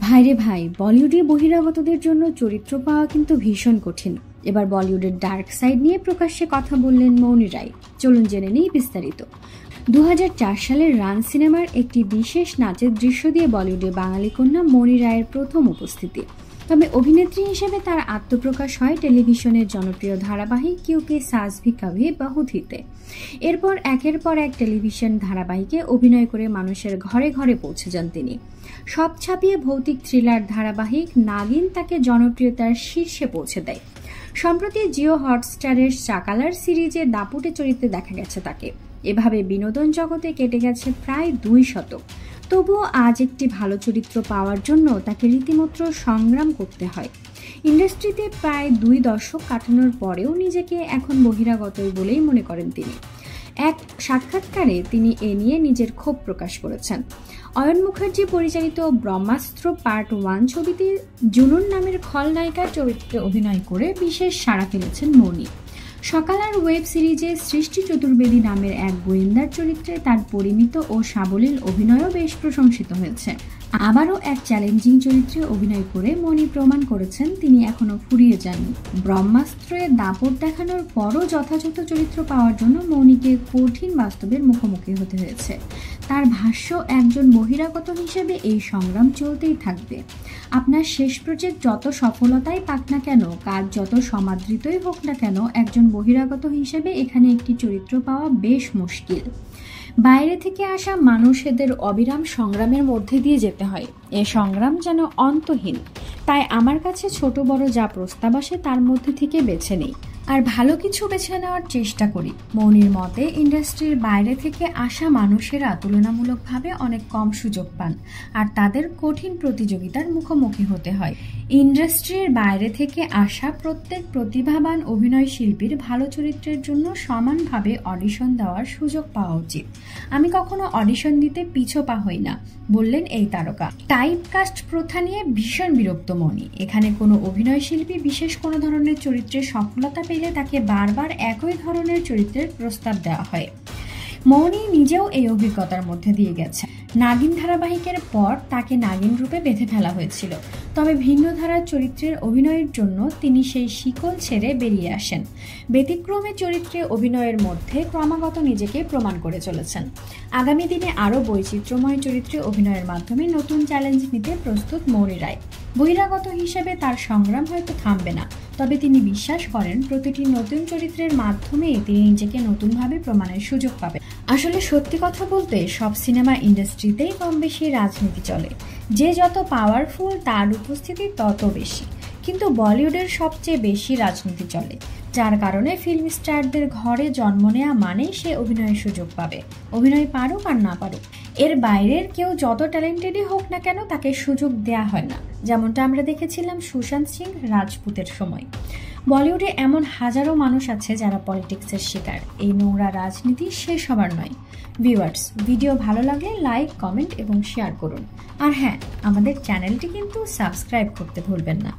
ভাইরে ভাই, বলিউডে বহিরাগতদের জন্য চরিত্র পাওয়া কিন্তু ভীষণ কঠিন। এবার বলিউডের ডার্ক সাইড নিয়ে প্রকাশ্যে কথা বললেন মৌনি রায়। চলুন জেনে নিই বিস্তারিত। 2004 সালের রান সিনেমার একটি বিশেষ নাচের দৃশ্য দিয়ে বলিউডে বাঙালি কন্যা মৌনি রায়ের প্রথম উপস্থিতি। তবে অভিনেত্রী হিসেবে তার আত্মপ্রকাশ হয় টেলিভিশনের জনপ্রিয় ধারাবাহিক কিউকে সাস ভি কভি বাহু থিতে। এরপর একের পর এক টেলিভিশন ধারাবাহিকে অভিনয় করে মানুষের ঘরে ঘরে পৌঁছে যান তিনি। সব ছাপিয়ে ভৌতিক থ্রিলার ধারাবাহিক নাগিন তাকে জনপ্রিয়তার শীর্ষে পৌঁছে দেয়। সম্প্রতি জিও হটস্টারের চাকালার সিরিজে দাপুটে চরিত্রে দেখা গেছে তাকে। এভাবে বিনোদন জগতে কেটে গেছে প্রায় 2 শতক। তবুও আজ একটি ভালো চরিত্র পাওয়ার জন্য তাকে রীতিমতো সংগ্রাম করতে হয়। ইন্ডাস্ট্রিতে প্রায় 2 দশক কাটানোর পরেও নিজেকে এখন বহিরাগতই বলেই মনে করেন তিনি। এক সাক্ষাৎকারে তিনি এ নিয়ে নিজের ক্ষোভ প্রকাশ করেছেন। অয়ন মুখার্জি পরিচালিত ব্রহ্মাস্ত্র পার্ট 1 ছবিতে জুনুন নামের খলনায়িকার চরিত্রে অভিনয় করে বিশেষ সাড়া ফেলেছেন মৌনি। সকালার ওয়েব সিরিজে সৃষ্টি চতুর্বেদী নামের এক গোয়েন্দার চরিত্রে তার পরিমিত ও সাবলীল অভিনয়ও বেশ প্রশংসিত হয়েছে। আবারও এক চ্যালেঞ্জিং চরিত্রে অভিনয় করে মৌনি প্রমাণ করেছেন তিনি এখনো ফুরিয়ে যাননি। ব্রহ্মাস্ত্রে দাপট দেখানোর পরও যথাযথ চরিত্র পাওয়ার জন্য মৌনিকে কঠিন বাস্তবের মুখোমুখি হতে হয়েছে। তার ভাষ্য, একজন বহিরাগত হিসেবে এই সংগ্রাম চলতেই থাকবে। আপনার শেষ প্রজেক্ট যত সফলতাই পাক না কেন, কাজ যত সমাদৃতই হোক না কেন, একজন বহিরাগত হিসেবে এখানে একটি চরিত্র পাওয়া বেশ মুশকিল। বাইরে থেকে আসা মানুষদের অবিরাম সংগ্রামের মধ্যে দিয়ে যেতে হয়। এ সংগ্রাম যেন অন্তহীন। তাই আমার কাছে ছোট বড় যা প্রস্তাব আসে তার মধ্যে থেকে বেছে নেই, আর ভালো কিছু বেছে নেওয়ার চেষ্টা করি। মৌনির মতে, ইন্ডাস্ট্রির বাইরে থেকে আসা মানুষেরা তুলনামূলকভাবে অনেক কম সুযোগ পান, আর তাদের কঠিন প্রতিযোগিতার মুখোমুখি হতে হয়। ইন্ডাস্ট্রির বাইরে থেকে আসা প্রত্যেক প্রতিভাবান অভিনয় শিল্পীর ভালো চরিত্রের জন্য সমানভাবে অডিশন দেওয়ার সুযোগ পাওয়া উচিত। আমি কখনো অডিশন দিতে পিছপা হই না, বললেন এই তারকা। টাইপ কাস্ট প্রথা নিয়ে ভীষণ বিরক্ত মৌনি। এখানে কোনো অভিনয় শিল্পী বিশেষ কোনো ধরনের চরিত্রে সফলতা পেলে তাকে বারবার একই ধরনের চরিত্রের প্রস্তাব দেওয়া হয়। মৌনি নিজেও এই অভিজ্ঞতার মধ্যে দিয়ে গেছে। নাগিন ধারাবাহিকের পর তাকে নাগিন রূপে বেঁধে ফেলা হয়েছিল, তবে ভিন্ন ধারার চরিত্রের অভিনয়ের জন্য তিনি সেই শিকল ছেড়ে বেরিয়ে আসেন। ব্যতিক্রমী চরিত্রে অভিনয়ের মধ্যে ক্রমাগত নিজেকে প্রমাণ করে চলেছেন। আগামী দিনে আরও বৈচিত্র্যময় চরিত্রে অভিনয়ের মাধ্যমে নতুন চ্যালেঞ্জ নিতে প্রস্তুত মৌনি রায়। বহিরাগত হিসেবে তার সংগ্রাম হয়তো থামবে না, তবে তিনি বিশ্বাস করেন প্রতিটি নতুন চরিত্রের মাধ্যমে তিনি নিজেকে নতুনভাবে প্রমাণের সুযোগ পাবেন। আসলে সত্যি কথা বলতে সব সিনেমা ইন্ডাস্ট্রিতেই কম বেশি রাজনীতি চলে। যে যত পাওয়ারফুল তার উপস্থিতি তত বেশি, কিন্তু বলিউডের সবচেয়ে বেশি রাজনীতি চলে, যার কারণে ফিল্ম স্টারদের ঘরে জন্ম নেওয়া মানেই সে অভিনয়ের সুযোগ পাবে। অভিনয় পারুক আর না পারুক, এর বাইরের কেউ যত ট্যালেন্টেডই হোক না কেন তাকে সুযোগ দেয়া হয় না, যেমনটা আমরা দেখেছিলাম সুশান্ত সিং রাজপুতের সময়। বলিউডে এমন হাজারো মানুষ আছে যারা পলিটিক্সের শিকার। এই নোংরা রাজনীতি শেষ হবার নয়। ভিউয়ার্স, ভিডিও ভালো লাগলে লাইক, কমেন্ট এবং শেয়ার করুন। আর হ্যাঁ, আমাদের চ্যানেলটি কিন্তু সাবস্ক্রাইব করতে ভুলবেন না।